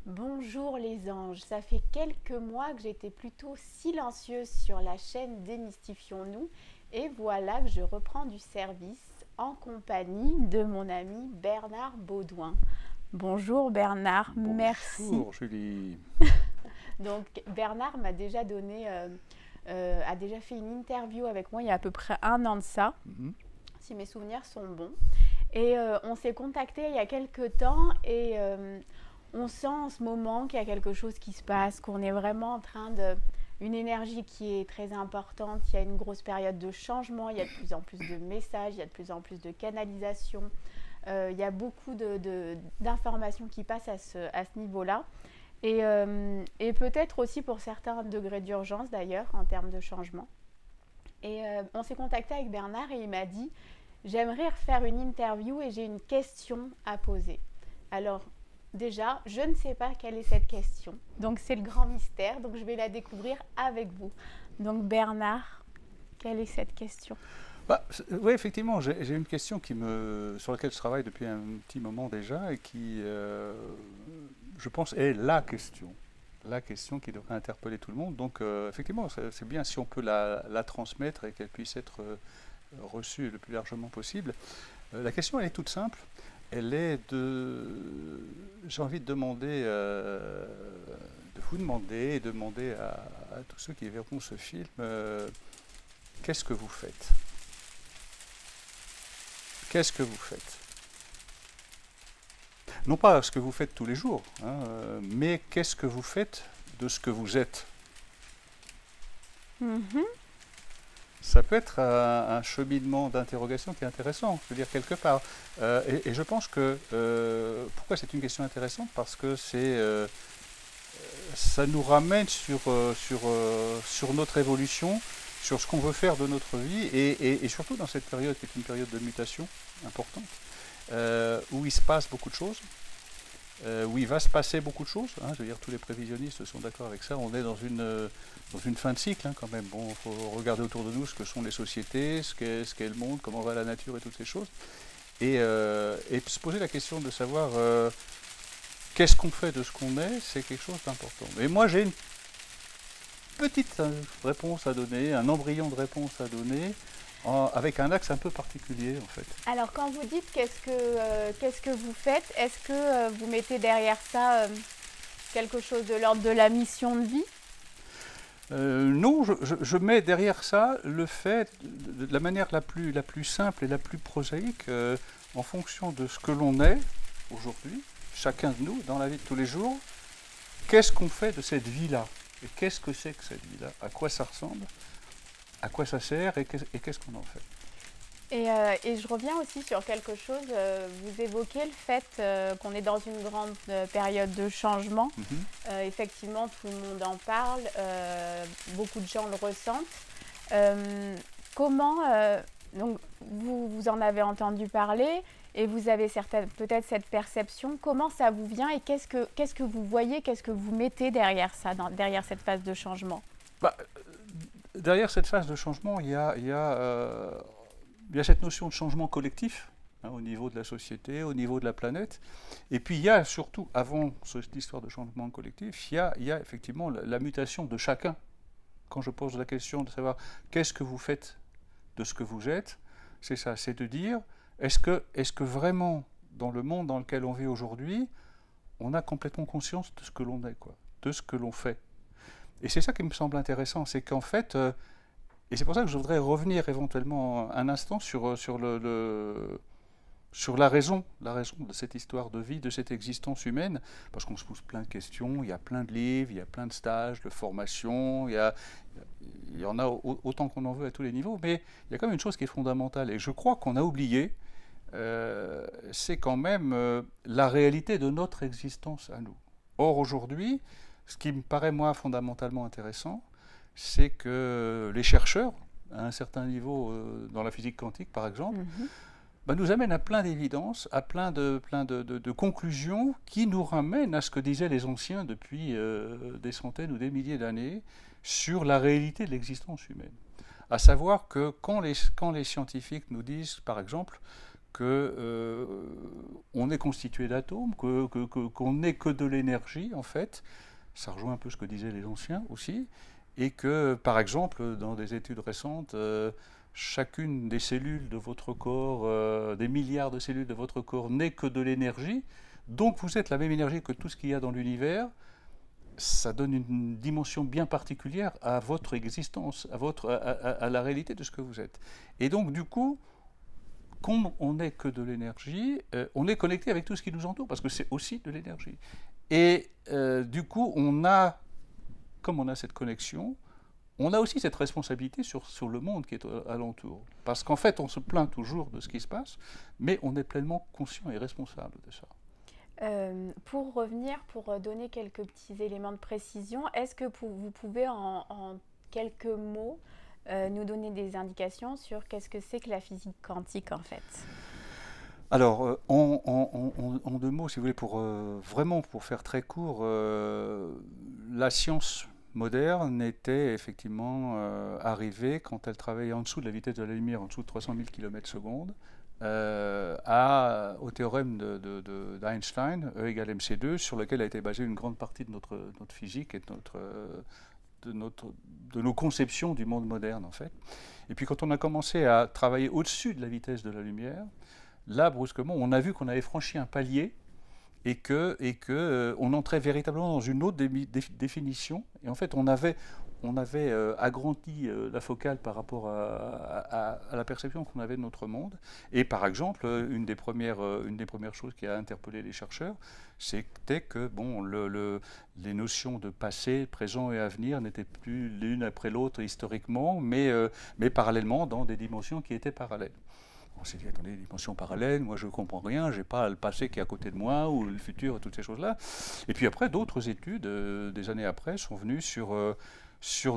Bonjour les anges, ça fait quelques mois que j'étais plutôt silencieuse sur la chaîne Démystifions-nous et voilà que je reprends du service en compagnie de mon ami Bernard Baudouin. Bonjour Bernard, merci. Bonjour Julie. Donc Bernard m'a déjà a déjà fait une interview avec moi il y a à peu près un an de ça, Mhm. si mes souvenirs sont bons. Et on s'est contacté il y a quelques temps et on sent en ce moment qu'il y a quelque chose qui se passe, qu'on est vraiment en train de... Une énergie qui est très importante, il y a une grosse période de changement, il y a de plus en plus de messages, il y a de plus en plus de canalisation, il y a beaucoup d'informations qui passent à ce niveau-là. Et peut-être aussi pour certains degrés d'urgence d'ailleurs en termes de changement. Et on s'est contacté avec Bernard et il m'a dit j'aimerais refaire une interview et j'ai une question à poser. Alors, déjà, je ne sais pas quelle est cette question. Donc, c'est le grand mystère. Donc, je vais la découvrir avec vous. Donc, Bernard, quelle est cette question? Oui, effectivement, j'ai une question sur laquelle je travaille depuis un petit moment déjà et qui, je pense, est la question qui devrait interpeller tout le monde. Donc, effectivement, c'est bien si on peut la transmettre et qu'elle puisse être reçue le plus largement possible. La question, elle est toute simple. Elle est j'ai envie de demander, de vous demander et demander à tous ceux qui verront ce film, qu'est-ce que vous faites? Qu'est-ce que vous faites? Non pas ce que vous faites tous les jours, hein, mais qu'est-ce que vous faites de ce que vous êtes? Mhm. Ça peut être un cheminement d'interrogation qui est intéressant, je veux dire quelque part. Et je pense que pourquoi c'est une question intéressante? Parce que ça nous ramène sur notre évolution, sur ce qu'on veut faire de notre vie, et surtout dans cette période qui est une période de mutation importante, où il se passe beaucoup de choses, où il va se passer beaucoup de choses. Hein, je veux dire, tous les prévisionnistes sont d'accord avec ça. On est dans une fin de cycle, hein, quand même. Bon, il faut regarder autour de nous ce que sont les sociétés, ce qu'est le monde, comment va la nature et toutes ces choses. Et se poser la question de savoir qu'est-ce qu'on fait de ce qu'on est, c'est quelque chose d'important. Mais moi, j'ai une petite réponse à donner, un embryon de réponse à donner, avec un axe un peu particulier, en fait. Alors, quand vous dites qu'est-ce que vous faites, est-ce que vous mettez derrière ça quelque chose de l'ordre de la mission de vie? Non, je mets derrière ça le fait, de la manière la plus simple et la plus prosaïque, en fonction de ce que l'on est aujourd'hui, chacun de nous, dans la vie de tous les jours, qu'est-ce qu'on fait de cette vie-là? Et qu'est-ce que c'est que cette vie-là? À quoi ça ressemble? À quoi ça sert? Et qu'est-ce qu'on en fait? Et je reviens aussi sur quelque chose. Vous évoquez le fait qu'on est dans une grande période de changement. Mhm. Effectivement, tout le monde en parle. Beaucoup de gens le ressentent. Euh, comment donc vous en avez entendu parler et vous avez peut-être cette perception. Comment ça vous vient et qu'est-ce que vous voyez, qu'est-ce que vous mettez derrière ça, derrière cette phase de changement? Bah, derrière cette phase de changement, il y a cette notion de changement collectif, hein, au niveau de la société, au niveau de la planète. Et puis il y a surtout, avant cette histoire de changement collectif, il y a effectivement la mutation de chacun. Quand je pose la question de savoir qu'est-ce que vous faites de ce que vous êtes, c'est ça, c'est de dire est-ce que vraiment, dans le monde dans lequel on vit aujourd'hui, on a complètement conscience de ce que l'on est, quoi, de ce que l'on fait. Et c'est ça qui me semble intéressant, c'est qu'en fait, et c'est pour ça que je voudrais revenir éventuellement un instant sur la raison de cette histoire de vie, de cette existence humaine, parce qu'on se pose plein de questions, il y a plein de livres, il y a plein de stages, de formations, il y en a autant qu'on en veut à tous les niveaux, mais il y a quand même une chose qui est fondamentale, et je crois qu'on a oublié, c'est quand même la réalité de notre existence à nous. Or aujourd'hui, ce qui me paraît moi fondamentalement intéressant, c'est que les chercheurs, à un certain niveau dans la physique quantique par exemple, Mhm. bah, nous amènent à plein d'évidences, à plein de conclusions qui nous ramènent à ce que disaient les anciens depuis des centaines ou des milliers d'années sur la réalité de l'existence humaine. À savoir que quand les scientifiques nous disent, par exemple, on est constitué d'atomes, qu'on n'est que de l'énergie, en fait. Ça rejoint un peu ce que disaient les anciens aussi. Et que, par exemple, dans des études récentes, chacune des cellules de votre corps, des milliards de cellules de votre corps, n'est que de l'énergie. Donc vous êtes la même énergie que tout ce qu'il y a dans l'univers. Ça donne une dimension bien particulière à votre existence, à la réalité de ce que vous êtes. Et donc, du coup, comme on n'est que de l'énergie, on est connecté avec tout ce qui nous entoure, parce que c'est aussi de l'énergie. Et du coup, comme on a cette connexion, on a aussi cette responsabilité sur le monde qui est alentour. Parce qu'en fait, on se plaint toujours de ce qui se passe, mais on est pleinement conscient et responsable de ça. Pour revenir, pour donner quelques petits éléments de précision, est-ce que vous pouvez en quelques mots nous donner des indications sur qu'est-ce que c'est que la physique quantique en fait? Alors, en deux mots, si vous voulez, vraiment pour faire très court, la science moderne était effectivement arrivée quand elle travaillait en dessous de la vitesse de la lumière, en dessous de 300 000 km/s, au théorème d'Einstein, E égale mc2, sur lequel a été basée une grande partie de notre physique et de nos conceptions du monde moderne, en fait. Et puis quand on a commencé à travailler au-dessus de la vitesse de la lumière, là, brusquement, on a vu qu'on avait franchi un palier et qu'on entrait véritablement dans une autre définition. Et en fait, on avait agrandi la focale par rapport à la perception qu'on avait de notre monde. Et par exemple, une des premières choses qui a interpellé les chercheurs, c'était que les notions de passé, présent et avenir n'étaient plus l'une après l'autre historiquement, mais parallèlement dans des dimensions qui étaient parallèles. On s'est dit, attendez, des dimensions parallèles, moi je ne comprends rien, je n'ai pas le passé qui est à côté de moi, ou le futur, toutes ces choses-là. Et puis après, d'autres études, des années après, sont venues sur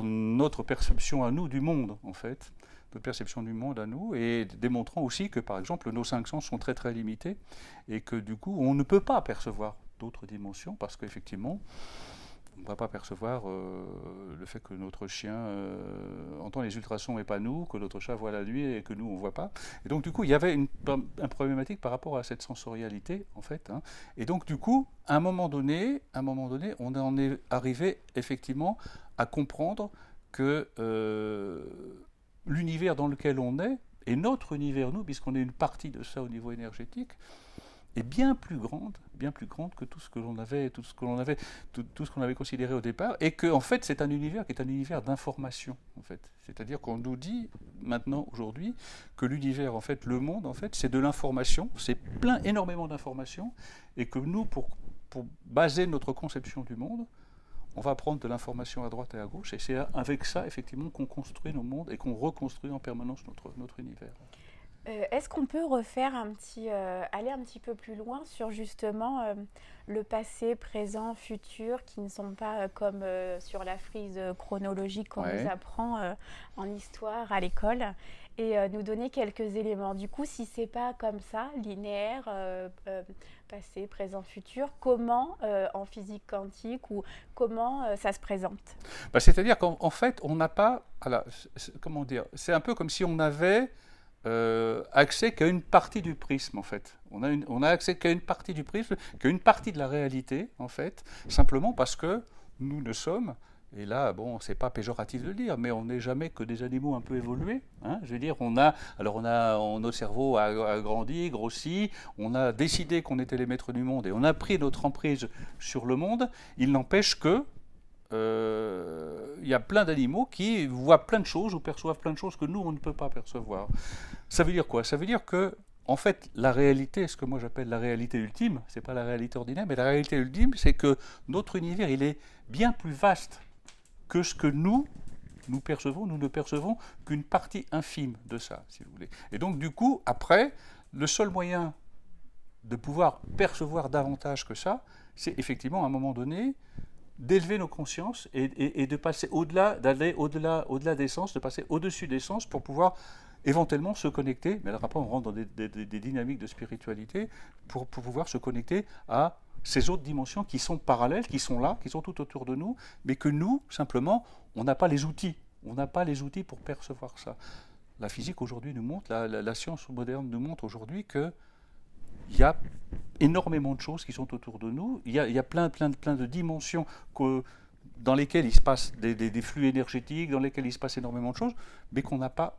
notre perception à nous du monde, en fait, notre perception du monde à nous, et démontrant aussi que, par exemple, nos cinq sens sont très très limités, et que du coup, on ne peut pas percevoir d'autres dimensions, parce qu'effectivement, on ne va pas percevoir le fait que notre chien entend les ultrasons et pas nous, que notre chat voit la nuit et que nous, on ne voit pas. Et donc, du coup, il y avait une problématique par rapport à cette sensorialité, en fait. Hein. Et donc, du coup, à un moment donné, on en est arrivé, effectivement, à comprendre que l'univers dans lequel on est, et notre univers, nous, puisqu'on est une partie de ça au niveau énergétique, est bien plus grande que tout ce qu'on avait considéré au départ, et que en fait c'est un univers qui est un univers d'information, en fait. C'est-à-dire qu'on nous dit maintenant aujourd'hui que l'univers, en fait, le monde, en fait, c'est de l'information, c'est énormément d'informations, et que nous, pour baser notre conception du monde, on va prendre de l'information à droite et à gauche, et c'est avec ça effectivement qu'on construit nos mondes et qu'on reconstruit en permanence notre univers. Est-ce qu'on peut refaire aller un petit peu plus loin sur justement le passé, présent, futur, qui ne sont pas comme sur la frise chronologique qu'on nous apprend en histoire à l'école, et nous donner quelques éléments. Du coup, si c'est pas comme ça, linéaire, passé, présent, futur, comment en physique quantique ou comment ça se présente? C'est-à-dire qu'en fait, on n'a pas, comment dire, c'est un peu comme si on avait accès qu'à une partie du prisme, en fait. On a accès qu'à une partie du prisme, qu'à une partie de la réalité, en fait, simplement parce que nous ne sommes, et là, bon, c'est pas péjoratif de le dire, mais on n'est jamais que des animaux un peu évolués. Hein. Je veux dire, notre cerveau a grandi, grossi, on a décidé qu'on était les maîtres du monde et on a pris notre emprise sur le monde. Il n'empêche que y a plein d'animaux qui voient plein de choses ou perçoivent plein de choses que nous, on ne peut pas percevoir. Ça veut dire quoi? Ça veut dire que, en fait, la réalité, ce que moi j'appelle la réalité ultime, c'est pas la réalité ordinaire, mais la réalité ultime, c'est que notre univers, il est bien plus vaste que ce que nous percevons. Nous ne percevons qu'une partie infime de ça, si vous voulez. Et donc, du coup, après, le seul moyen de pouvoir percevoir davantage que ça, c'est effectivement, à un moment donné, d'élever nos consciences et de passer d'aller au-delà des sens, de passer au-dessus des sens pour pouvoir éventuellement se connecter, mais alors après on rentre dans des dynamiques de spiritualité, pour pouvoir se connecter à ces autres dimensions qui sont parallèles, qui sont là, qui sont tout autour de nous, mais que nous, simplement, on n'a pas les outils. On n'a pas les outils pour percevoir ça. la physique aujourd'hui nous montre, la science moderne nous montre aujourd'hui qu'il y a énormément de choses qui sont autour de nous. Il y a plein de dimensions dans lesquelles il se passe des flux énergétiques, dans lesquelles il se passe énormément de choses, mais qu'on n'a pas,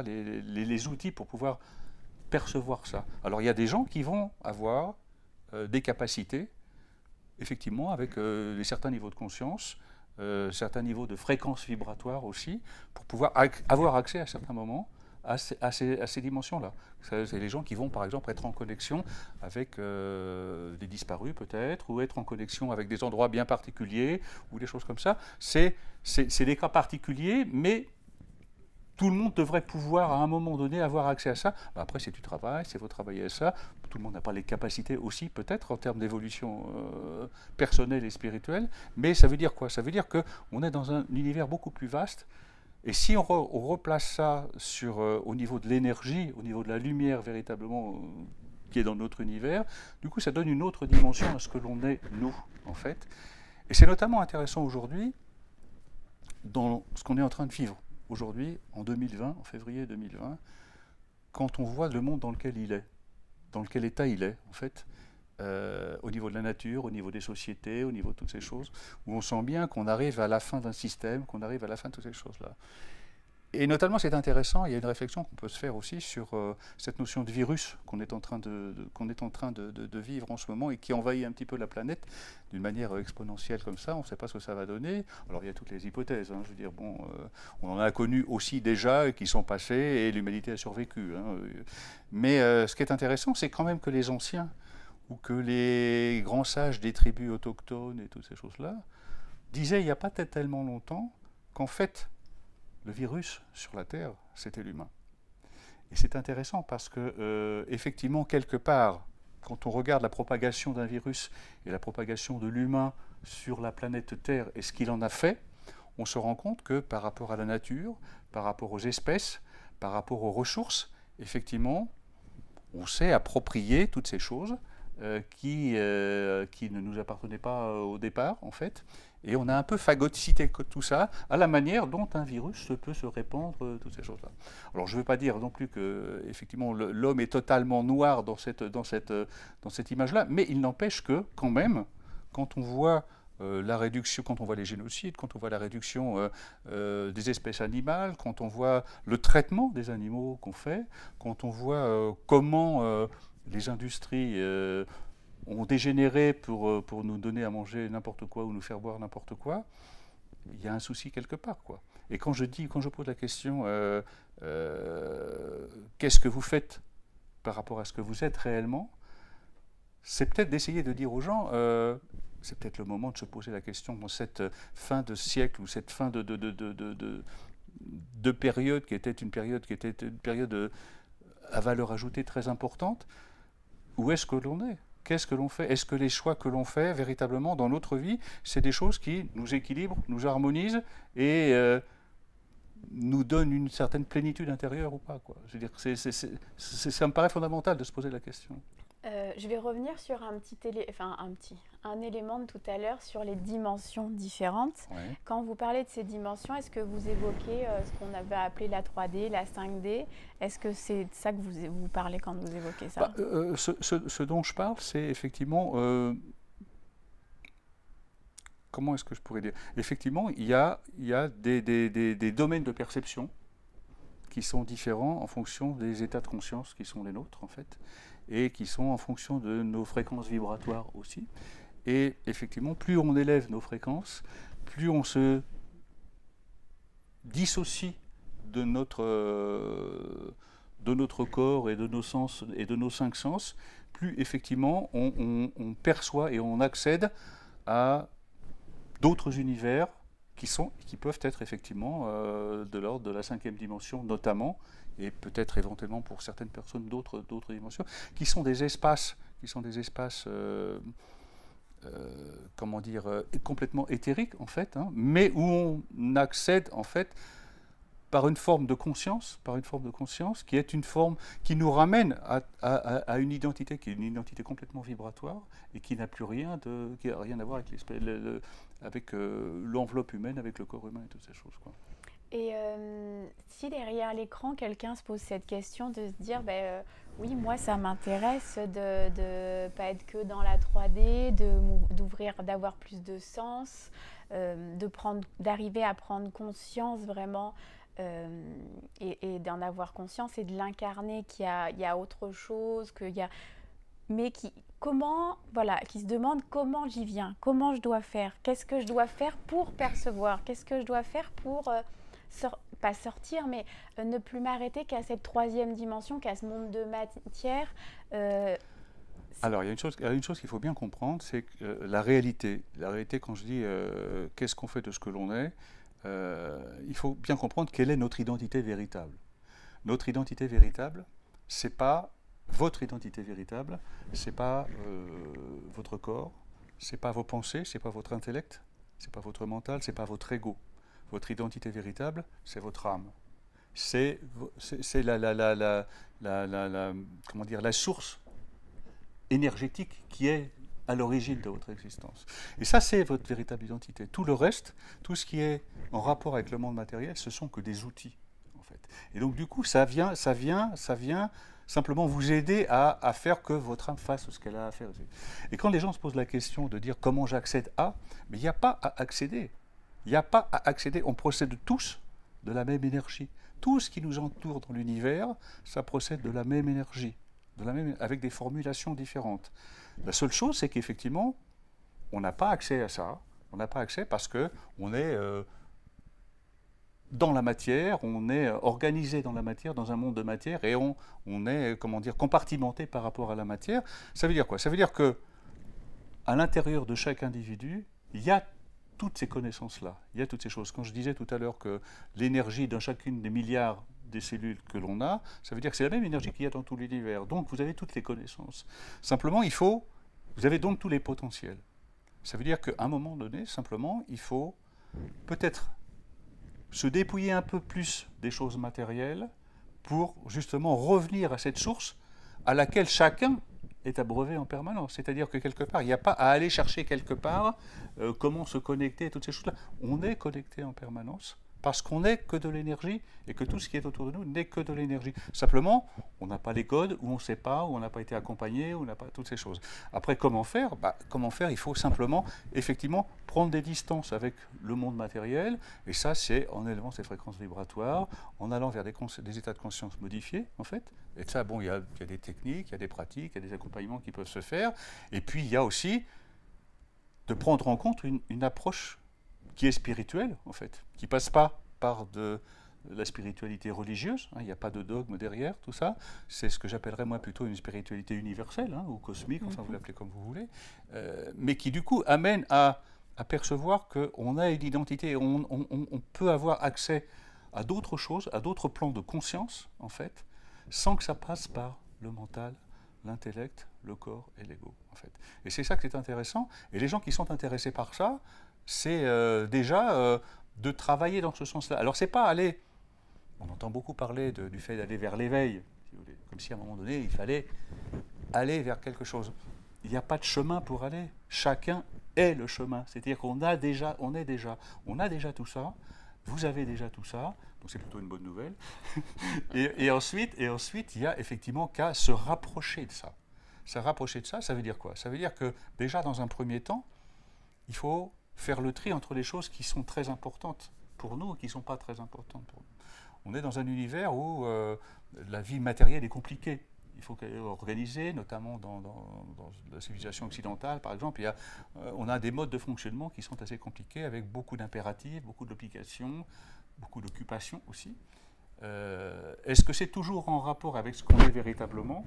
les outils pour pouvoir percevoir ça. Alors il y a des gens qui vont avoir des capacités, effectivement, avec certains niveaux de conscience, certains niveaux de fréquences vibratoires aussi, pour pouvoir avoir accès à certains moments à ces dimensions-là. C'est les gens qui vont, par exemple, être en connexion avec des disparus, peut-être, ou être en connexion avec des endroits bien particuliers, ou des choses comme ça. C'est des cas particuliers, mais tout le monde devrait pouvoir, à un moment donné, avoir accès à ça. Après, c'est du travail, c'est faut travailler à ça. Tout le monde n'a pas les capacités aussi, peut-être, en termes d'évolution personnelle et spirituelle. Mais ça veut dire quoi? Ça veut dire qu'on est dans un univers beaucoup plus vaste. Et si on replace ça au niveau de l'énergie, au niveau de la lumière véritablement qui est dans notre univers, du coup, ça donne une autre dimension à ce que l'on est, nous, en fait. Et c'est notamment intéressant aujourd'hui dans ce qu'on est en train de vivre. Aujourd'hui, en 2020, en février 2020, quand on voit le monde dans lequel il est, dans quel état il est, en fait, au niveau de la nature, au niveau des sociétés, au niveau de toutes ces choses, où on sent bien qu'on arrive à la fin d'un système, qu'on arrive à la fin de toutes ces choses-là. Et notamment, c'est intéressant, il y a une réflexion qu'on peut se faire aussi sur cette notion de virus qu'on est en train de vivre en ce moment et qui envahit un petit peu la planète d'une manière exponentielle comme ça. On ne sait pas ce que ça va donner. Alors, il y a toutes les hypothèses. Je veux dire, bon, on en a connu aussi déjà qui sont passées et l'humanité a survécu. Mais ce qui est intéressant, c'est quand même que les anciens ou que les grands sages des tribus autochtones et toutes ces choses-là disaient il n'y a pas tellement longtemps qu'en fait, le virus sur la Terre, c'était l'humain. Et c'est intéressant parce que, effectivement, quelque part, quand on regarde la propagation d'un virus et la propagation de l'humain sur la planète Terre et ce qu'il en a fait, on se rend compte que par rapport à la nature, par rapport aux espèces, par rapport aux ressources, effectivement, on s'est approprié toutes ces choses qui ne nous appartenaient pas au départ, en fait. Et on a un peu phagocyté tout ça à la manière dont un virus peut se répandre, toutes ces choses-là. Alors je ne veux pas dire non plus que effectivement l'homme est totalement noir dans cette image-là, mais il n'empêche que quand même, quand on voit la réduction, quand on voit les génocides, quand on voit la réduction des espèces animales, quand on voit le traitement des animaux qu'on fait, quand on voit comment les industries ont dégénéré pour nous donner à manger n'importe quoi ou nous faire boire n'importe quoi, il y a un souci quelque part, quoi. Et quand je pose la question, qu'est-ce que vous faites par rapport à ce que vous êtes réellement, c'est peut-être d'essayer de dire aux gens, c'est peut-être le moment de se poser la question dans cette fin de siècle ou cette fin de période qui était une période à valeur ajoutée très importante. Où est-ce que l'on est? Qu'est-ce que l'on fait? Est-ce que les choix que l'on fait véritablement dans notre vie, c'est des choses qui nous équilibrent, nous harmonisent et nous donnent une certaine plénitude intérieure ou pas, quoi? Je veux dire, ça me paraît fondamental de se poser la question. Je vais revenir sur un élément de tout à l'heure sur les dimensions différentes. Ouais. Quand vous parlez de ces dimensions, est-ce que vous évoquez ce qu'on avait appelé la 3D, la 5D? Est-ce que c'est de ça que vous parlez quand vous évoquez ça? Ce dont je parle, c'est effectivement... comment est-ce que je pourrais dire? Effectivement, il y a des domaines de perception qui sont différents en fonction des états de conscience qui sont les nôtres, en fait, et qui sont en fonction de nos fréquences vibratoires aussi. Et effectivement, plus on élève nos fréquences, plus on se dissocie de notre corps et de nos sens et de nos 5 sens, plus effectivement on perçoit et on accède à d'autres univers qui peuvent être effectivement de l'ordre de la 5e dimension notamment, et peut-être éventuellement pour certaines personnes d'autres dimensions, qui sont des espaces comment dire, complètement éthériques en fait, mais où on accède en fait par une forme de conscience, qui est une forme qui nous ramène à une identité qui est une identité complètement vibratoire et qui n'a plus rien à voir avec l'enveloppe humaine, avec le corps humain et toutes ces choses, quoi. Et si derrière l'écran, quelqu'un se pose cette question de se dire, oui, moi, ça m'intéresse de ne pas être que dans la 3D, d'ouvrir, d'avoir plus de sens, d'arriver à prendre conscience vraiment et d'en avoir conscience et de l'incarner il y a autre chose, qu'il y a, mais qui se demande comment j'y viens, comment je dois faire, qu'est-ce que je dois faire pour percevoir, qu'est-ce que je dois faire pour pas sortir, mais ne plus m'arrêter qu'à cette troisième dimension, qu'à ce monde de matière. Alors, il y a une chose qu'il faut bien comprendre, c'est que la réalité, quand je dis qu'est-ce qu'on fait de ce que l'on est, il faut bien comprendre quelle est notre identité véritable. Notre identité véritable, c'est pas votre identité véritable, c'est pas votre corps, c'est pas vos pensées, c'est pas votre intellect, c'est pas votre mental, c'est pas votre ego. Votre identité véritable, c'est votre âme. C'est comment dire, la source énergétique qui est à l'origine de votre existence. Et ça, c'est votre véritable identité. Tout le reste, tout ce qui est en rapport avec le monde matériel, ce sont que des outils, en fait. Et donc, du coup, ça vient simplement vous aider à faire que votre âme fasse ce qu'elle a à faire. Et quand les gens se posent la question de dire comment j'accède à, mais il n'y a pas à accéder. Il n'y a pas à accéder. On procède tous de la même énergie. Tout ce qui nous entoure dans l'univers, ça procède de la même énergie, avec des formulations différentes. La seule chose, c'est qu'effectivement, on n'a pas accès à ça. On n'a pas accès parce qu'on est dans la matière, on est organisé dans la matière, dans un monde de matière, et on est, comment dire, compartimenté par rapport à la matière. Ça veut dire quoi? Ça veut dire que à l'intérieur de chaque individu, il y a toutes ces connaissances-là, il y a toutes ces choses. Quand je disais tout à l'heure que l'énergie dans chacune des milliards des cellules que l'on a, ça veut dire que c'est la même énergie qu'il y a dans tout l'univers. Donc vous avez toutes les connaissances. Simplement, vous avez donc tous les potentiels. Ça veut dire qu'à un moment donné, simplement, il faut peut-être se dépouiller un peu plus des choses matérielles pour justement revenir à cette source à laquelle chacun est abreuvé en permanence. C'est-à-dire que quelque part, il n'y a pas à aller chercher quelque part comment se connecter, toutes ces choses-là. On est connecté en permanence parce qu'on n'est que de l'énergie et que tout ce qui est autour de nous n'est que de l'énergie. Simplement, on n'a pas les codes, ou on ne sait pas, ou on n'a pas été accompagné, ou on n'a pas toutes ces choses. Après, comment faire? Comment faire? Il faut simplement, effectivement, prendre des distances avec le monde matériel, et ça, c'est en élevant ses fréquences vibratoires, en allant vers des états de conscience modifiés, en fait. Et ça, bon, il y a des techniques, il y a des pratiques, il y a des accompagnements qui peuvent se faire, et puis il y a aussi de prendre en compte une approche qui est spirituelle, en fait, qui ne passe pas par de la spiritualité religieuse, hein, il n'y a pas de dogme derrière tout ça, c'est ce que j'appellerais moi plutôt une spiritualité universelle, hein, ou cosmique, enfin vous l'appelez comme vous voulez, mais qui du coup amène à percevoir qu'on a une identité, on peut avoir accès à d'autres choses, à d'autres plans de conscience, en fait, sans que ça passe par le mental, l'intellect, le corps et l'ego, en fait. Et c'est ça qui est intéressant, et les gens qui sont intéressés par ça, c'est déjà de travailler dans ce sens-là. Alors, c'est pas aller. On entend beaucoup parler du fait d'aller vers l'éveil, si vous voulez, comme si à un moment donné, il fallait aller vers quelque chose. Il n'y a pas de chemin pour aller. Chacun est le chemin. C'est-à-dire on a déjà tout ça. Vous avez déjà tout ça. Donc, c'est plutôt une bonne nouvelle. et ensuite, il y a effectivement qu'à se rapprocher de ça. Se rapprocher de ça, ça veut dire quoi? Ça veut dire que, déjà, dans un premier temps, il faut faire le tri entre les choses qui sont très importantes pour nous et qui ne sont pas très importantes pour nous. On est dans un univers où la vie matérielle est compliquée. Il faut qu'elle soit organisée, notamment dans la civilisation occidentale, par exemple. On a des modes de fonctionnement qui sont assez compliqués, avec beaucoup d'impératifs, beaucoup d'obligations, beaucoup d'occupations aussi. Est-ce que c'est toujours en rapport avec ce qu'on est véritablement?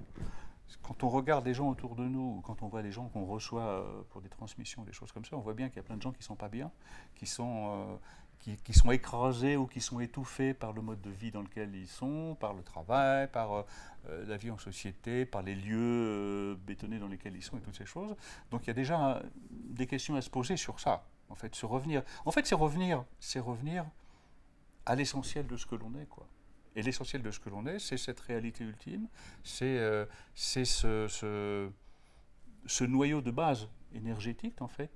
Quand on regarde les gens autour de nous, ou quand on voit les gens qu'on reçoit pour des transmissions, des choses comme ça, on voit bien qu'il y a plein de gens qui ne sont pas bien, qui sont écrasés ou qui sont étouffés par le mode de vie dans lequel ils sont, par le travail, par la vie en société, par les lieux bétonnés dans lesquels ils sont et toutes ces choses. Donc il y a déjà des questions à se poser sur ça. En fait, c'est revenir à l'essentiel de ce que l'on est, quoi. Et l'essentiel de ce que l'on est, c'est cette réalité ultime, c'est ce noyau de base énergétique, en fait,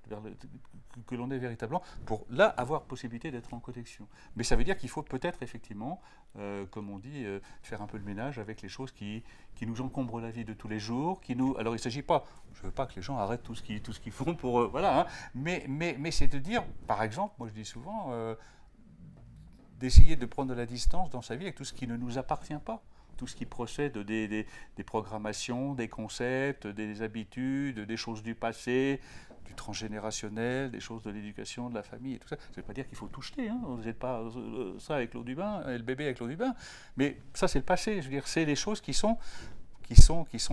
que l'on est véritablement, pour là avoir possibilité d'être en connexion. Mais ça veut dire qu'il faut peut-être effectivement, comme on dit, faire un peu le ménage avec les choses qui nous encombrent la vie de tous les jours, alors il ne s'agit pas, je ne veux pas que les gens arrêtent tout ce qu'ils font pour, voilà, hein, mais c'est de dire, par exemple, moi je dis souvent, d'essayer de prendre de la distance dans sa vie avec tout ce qui ne nous appartient pas. Tout ce qui procède des programmations, des concepts, des habitudes, des choses du passé, du transgénérationnel, des choses de l'éducation, de la famille et tout ça. Ça ne veut pas dire qu'il faut tout jeter, hein. Vous n'êtes pas ça avec l'eau du bain, et le bébé avec l'eau du bain. Mais ça, c'est le passé. Je veux dire, c'est des choses qui sont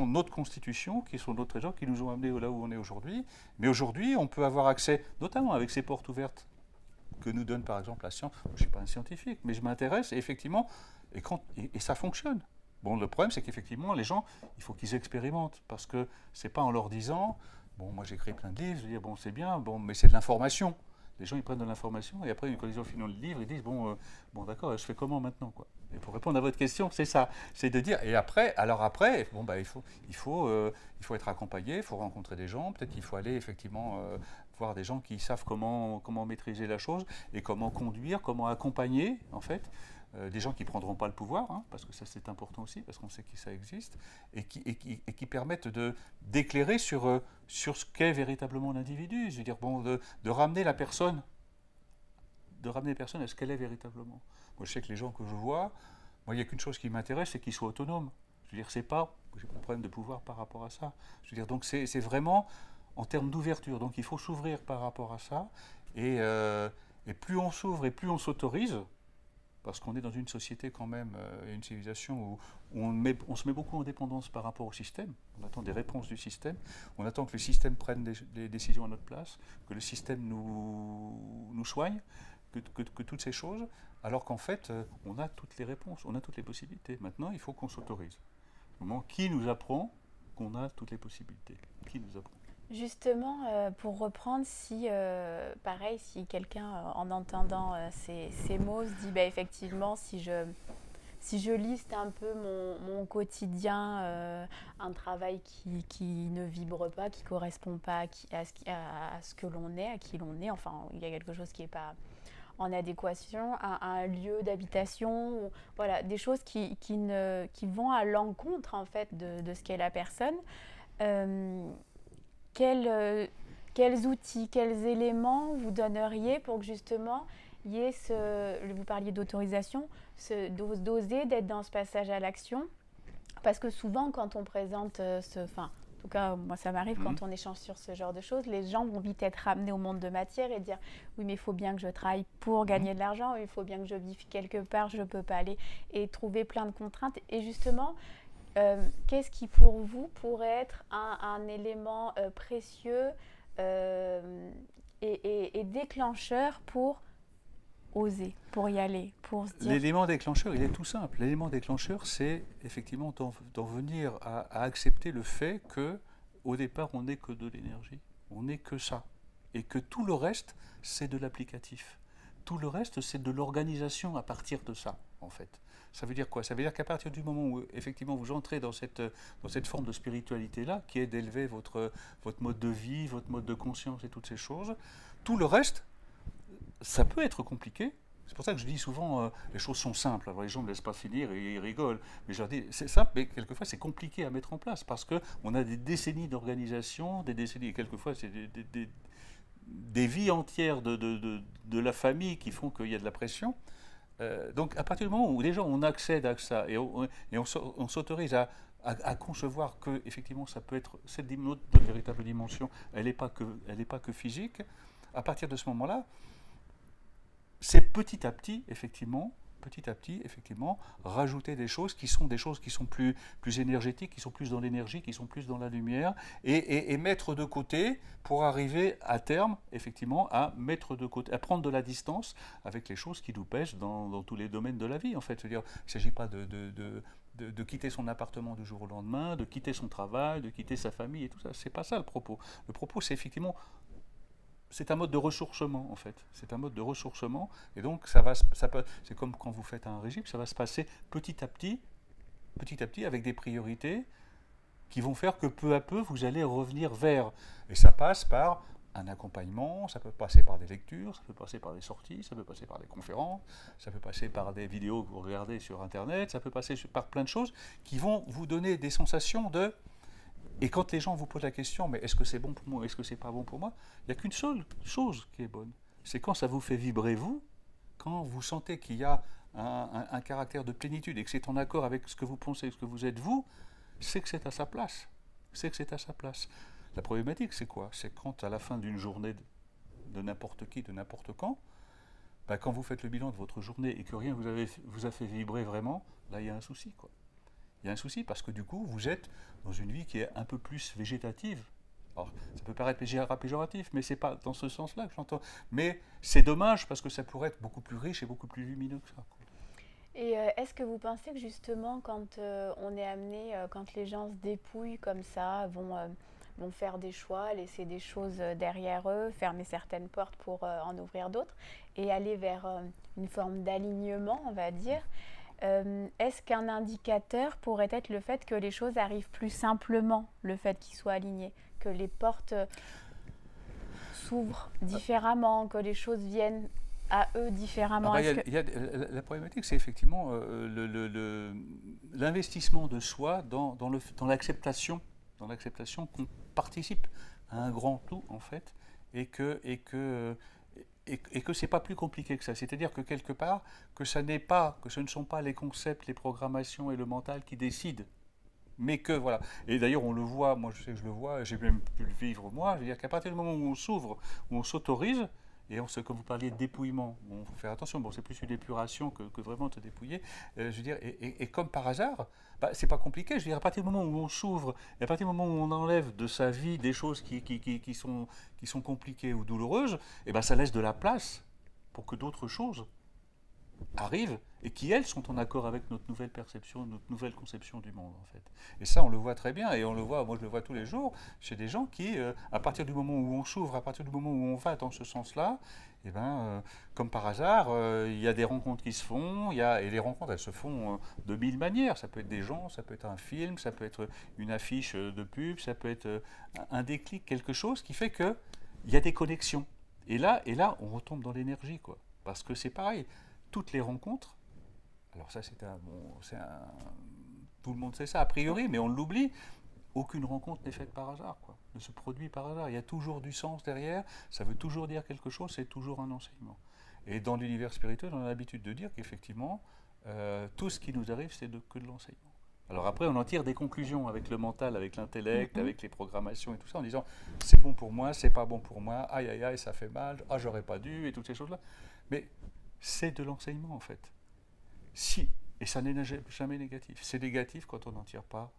notre constitution, qui sont notre trésor, qui nous ont amenés là où on est aujourd'hui. Mais aujourd'hui, on peut avoir accès, notamment avec ces portes ouvertes que nous donne par exemple la science. Je ne suis pas un scientifique, mais je m'intéresse et effectivement, et ça fonctionne. Bon, le problème, c'est qu'effectivement, les gens, il faut qu'ils expérimentent, parce que c'est pas en leur disant, bon, moi j'écris plein de livres, je veux dire, bon, c'est bien, bon, mais c'est de l'information. Les gens, ils prennent de l'information, et après, quand ils ont fini le livre, ils disent, bon, d'accord, je fais comment maintenant, quoi. Et pour répondre à votre question, c'est ça, c'est de dire, et après, bon, bah, il faut être accompagné, il faut rencontrer des gens, peut-être qu'il faut aller effectivement voir des gens qui savent comment maîtriser la chose, et comment conduire, comment accompagner, en fait, des gens qui ne prendront pas le pouvoir, hein, parce que ça c'est important aussi, parce qu'on sait que ça existe, et qui permettent d'éclairer sur ce qu'est véritablement l'individu, je veux dire, bon, de ramener la personne à ce qu'elle est véritablement. Moi je sais que les gens que je vois, moi il n'y a qu'une chose qui m'intéresse, c'est qu'ils soient autonomes. Je veux dire, j'ai pas de problème de pouvoir par rapport à ça. Je veux dire, donc c'est vraiment en termes d'ouverture, donc il faut s'ouvrir par rapport à ça, et plus on s'ouvre et plus on s'autorise, parce qu'on est dans une société quand même, une civilisation où on se met beaucoup en dépendance par rapport au système. On attend des réponses du système, on attend que le système prenne des décisions à notre place, que le système nous soigne, que toutes ces choses, alors qu'en fait, on a toutes les réponses, on a toutes les possibilités. Maintenant, il faut qu'on s'autorise. Qui nous apprend qu'on a toutes les possibilités? Qui nous apprend? Justement, pour reprendre, pareil, si quelqu'un, en entendant ces mots, se dit, bah, effectivement, si je liste un peu mon quotidien, un travail qui ne vibre pas, qui ne correspond pas à ce que l'on est, à qui l'on est, enfin, il y a quelque chose qui n'est pas en adéquation, un lieu d'habitation, voilà, des choses qui vont à l'encontre, en fait, de ce qu'est la personne. Quels outils, quels éléments vous donneriez pour que justement il y ait vous parliez d'autorisation, d'oser, d'être dans ce passage à l'action? Parce que souvent quand on présente en tout cas moi ça m'arrive quand on échange sur ce genre de choses, les gens vont vite être ramenés au monde de matière et dire oui mais il faut bien que je travaille pour gagner de l'argent, il faut bien que je vive quelque part, je ne peux pas aller et trouver plein de contraintes. Et justement, qu'est-ce qui pour vous pourrait être un élément précieux et déclencheur pour oser, pour y aller, pour se dire... L'élément déclencheur, il est tout simple. L'élément déclencheur, c'est effectivement d'en venir à accepter le fait qu'au départ, on n'est que de l'énergie, on n'est que ça, et que tout le reste, c'est de l'applicatif. Tout le reste, c'est de l'organisation à partir de ça, en fait. Ça veut dire quoi? Ça veut dire qu'à partir du moment où effectivement vous entrez dans cette forme de spiritualité-là, qui est d'élever votre mode de vie, votre mode de conscience et toutes ces choses, tout le reste, ça peut être compliqué. C'est pour ça que je dis souvent, les choses sont simples. Alors les gens ne me laissent pas finir et ils rigolent. Mais je leur dis, c'est simple, mais quelquefois c'est compliqué à mettre en place parce qu'on a des décennies d'organisation, des décennies, et quelquefois c'est des vies entières de la famille qui font qu'il y a de la pression. Donc à partir du moment où les gens on accède à ça et on s'autorise à concevoir que effectivement ça peut être notre véritable dimension, elle n'est pas que physique, à partir de ce moment-là, c'est petit à petit effectivement rajouter des choses qui sont plus énergétiques, qui sont plus dans l'énergie, qui sont plus dans la lumière, et mettre de côté pour arriver à terme, effectivement, à mettre de côté, à prendre de la distance avec les choses qui nous pèsent dans tous les domaines de la vie, en fait. C'est-à-dire, il ne s'agit pas de quitter son appartement du jour au lendemain, de quitter son travail, de quitter sa famille et tout ça. C'est pas ça le propos. Le propos, c'est effectivement... C'est un mode de ressourcement, en fait. C'est un mode de ressourcement. Et donc, c'est comme quand vous faites un régime, ça va se passer petit à petit, avec des priorités qui vont faire que peu à peu, vous allez revenir vers. Et ça passe par un accompagnement, ça peut passer par des lectures, ça peut passer par des sorties, ça peut passer par des conférences, ça peut passer par des vidéos que vous regardez sur Internet, ça peut passer par plein de choses qui vont vous donner des sensations de... Et quand les gens vous posent la question, mais est-ce que c'est bon pour moi, est-ce que c'est pas bon pour moi, il n'y a qu'une seule chose qui est bonne. C'est quand ça vous fait vibrer vous, quand vous sentez qu'il y a un caractère de plénitude et que c'est en accord avec ce que vous pensez, ce que vous êtes vous, c'est que c'est à sa place. C'est que c'est à sa place. La problématique, c'est quoi? C'est quand à la fin d'une journée de n'importe qui, de n'importe quand, ben, quand vous faites le bilan de votre journée et que rien vous a fait vibrer vraiment, là il y a un souci, quoi. Il y a un souci parce que du coup, vous êtes dans une vie qui est un peu plus végétative. Alors, ça peut paraître péjoratif, mais c'est pas dans ce sens-là que j'entends. Mais c'est dommage parce que ça pourrait être beaucoup plus riche et beaucoup plus lumineux que ça, quoi. Et est-ce que vous pensez que justement, quand on est amené, quand les gens se dépouillent comme ça, vont faire des choix, laisser des choses derrière eux, fermer certaines portes pour en ouvrir d'autres, et aller vers une forme d'alignement, on va dire, est-ce qu'un indicateur pourrait être le fait que les choses arrivent plus simplement, le fait qu'ils soient alignés, que les portes s'ouvrent différemment, que les choses viennent à eux différemment? La problématique, c'est effectivement l'investissement de soi dans l'acceptation qu'on participe à un grand tout, en fait, et que c'est pas plus compliqué que ça. C'est-à-dire que quelque part, que ce ne sont pas les concepts, les programmations et le mental qui décident, mais que voilà. Et d'ailleurs, on le voit, moi je sais que je le vois, j'ai même pu le vivre moi, je veux dire qu'à partir du moment où on s'ouvre, où on s'autorise, et comme vous parliez de dépouillement, bon, faut faire attention, bon, c'est plus une épuration que vraiment te dépouiller. Je veux dire, et comme par hasard, bah, c'est pas compliqué. Je veux dire, à partir du moment où on s'ouvre, et à partir du moment où on enlève de sa vie des choses qui sont compliquées ou douloureuses, et ben ça laisse de la place pour que d'autres choses arrivent et qui, elles, sont en accord avec notre nouvelle perception, notre nouvelle conception du monde, en fait. Et ça, on le voit très bien, et on le voit, moi je le vois tous les jours, chez des gens qui, à partir du moment où on s'ouvre, à partir du moment où on va dans ce sens-là, et ben, comme par hasard, il y a des rencontres qui se font, et les rencontres, elles se font de mille manières. Ça peut être des gens, ça peut être un film, ça peut être une affiche de pub, ça peut être un déclic, quelque chose qui fait qu'il y a des connexions. Et là, on retombe dans l'énergie, quoi. Parce que c'est pareil, toutes les rencontres, alors ça tout le monde sait ça a priori, mais on l'oublie, aucune rencontre n'est faite par hasard, quoi, ne se produit par hasard. Il y a toujours du sens derrière, ça veut toujours dire quelque chose, c'est toujours un enseignement. Et dans l'univers spirituel, on a l'habitude de dire qu'effectivement, tout ce qui nous arrive, c'est que de l'enseignement. Alors après, on en tire des conclusions avec le mental, avec l'intellect, avec les programmations et tout ça, en disant c'est bon pour moi, c'est pas bon pour moi, aïe aïe aïe, ça fait mal, ah j'aurais pas dû, et toutes ces choses-là. Mais c'est de l'enseignement, en fait. Et ça n'est jamais négatif. C'est négatif quand on n'en tire pas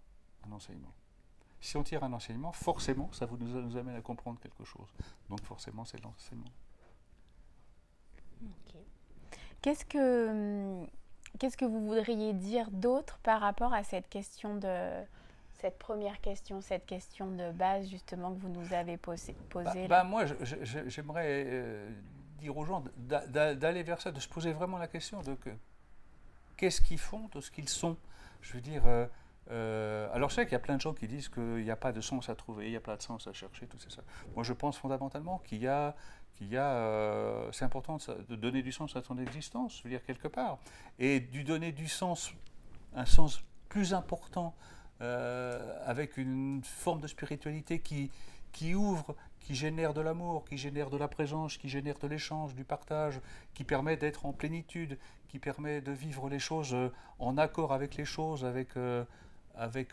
un enseignement. Si on tire un enseignement, forcément, ça nous amène à comprendre quelque chose. Donc forcément, c'est de l'enseignement. Okay. Qu'est-ce que vous voudriez dire d'autre par rapport à cette première question, cette question de base justement que vous nous avez posée? Moi, j'aimerais dire aux gens d'aller vers ça, de se poser vraiment la question de qu'est-ce qu'ils font de ce qu'ils sont. Je veux dire, alors je sais qu'il y a plein de gens qui disent qu'il n'y a pas de sens à trouver, il n'y a pas de sens à chercher, tout ça. Moi, je pense fondamentalement c'est important de donner du sens à son existence, je veux dire, quelque part. Et de donner du sens, un sens plus important, avec une forme de spiritualité qui ouvre, qui génère de l'amour, qui génère de la présence, qui génère de l'échange, du partage, qui permet d'être en plénitude, qui permet de vivre les choses en accord avec les choses, avec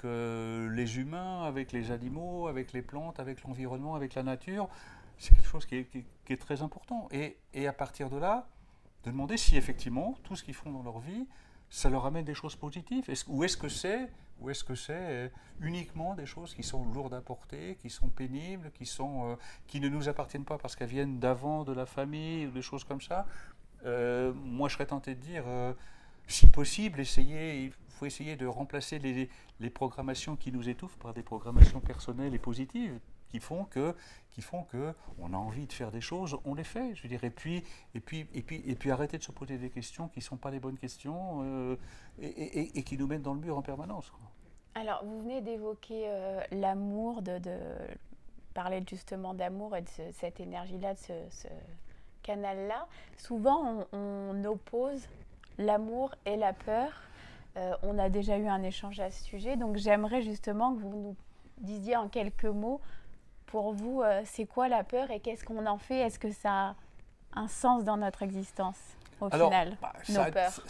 les humains, avec les animaux, avec les plantes, avec l'environnement, avec la nature. C'est quelque chose qui est très important. Et à partir de là, de demander si effectivement, tout ce qu'ils font dans leur vie, ça leur amène des choses positives. Ou est-ce que c'est uniquement des choses qui sont lourdes à porter, qui sont pénibles, qui ne nous appartiennent pas parce qu'elles viennent d'avant, de la famille, ou des choses comme ça. Moi, je serais tenté de dire, si possible, il faut essayer de remplacer les programmations qui nous étouffent par des programmations personnelles et positives qui font que on a envie de faire des choses, on les fait, je veux dire, et puis arrêter de se poser des questions qui ne sont pas les bonnes questions et qui nous mènent dans le mur en permanence, quoi. Alors, vous venez d'évoquer l'amour, de parler justement d'amour et de cette énergie-là, de ce canal-là. Souvent, on oppose l'amour et la peur. On a déjà eu un échange à ce sujet, donc j'aimerais justement que vous nous disiez en quelques mots, pour vous, c'est quoi la peur et qu'est-ce qu'on en fait? Est-ce que ça a un sens dans notre existence, au final, nos peurs?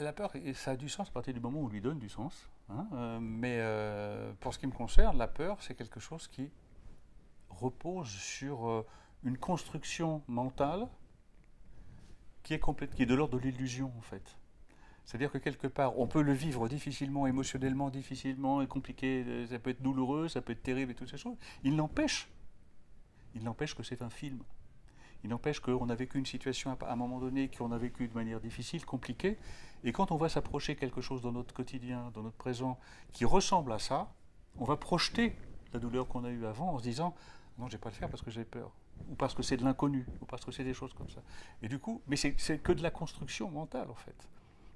La peur, ça a du sens à partir du moment où on lui donne du sens. Hein, mais pour ce qui me concerne, la peur, c'est quelque chose qui repose sur une construction mentale qui est complète, qui est de l'ordre de l'illusion, en fait. C'est-à-dire que quelque part, on peut le vivre difficilement, émotionnellement difficilement et compliqué, ça peut être douloureux, ça peut être terrible et toutes ces choses. Il n'empêche que c'est un film. Il n'empêche qu'on a vécu une situation à un moment donné qu'on a vécu de manière difficile, compliquée, et quand on va s'approcher quelque chose dans notre quotidien, dans notre présent, qui ressemble à ça, on va projeter la douleur qu'on a eue avant en se disant « non, je ne vais pas le faire parce que j'ai peur », ou parce que c'est de l'inconnu, ou parce que c'est des choses comme ça. Et du coup, mais c'est que de la construction mentale en fait.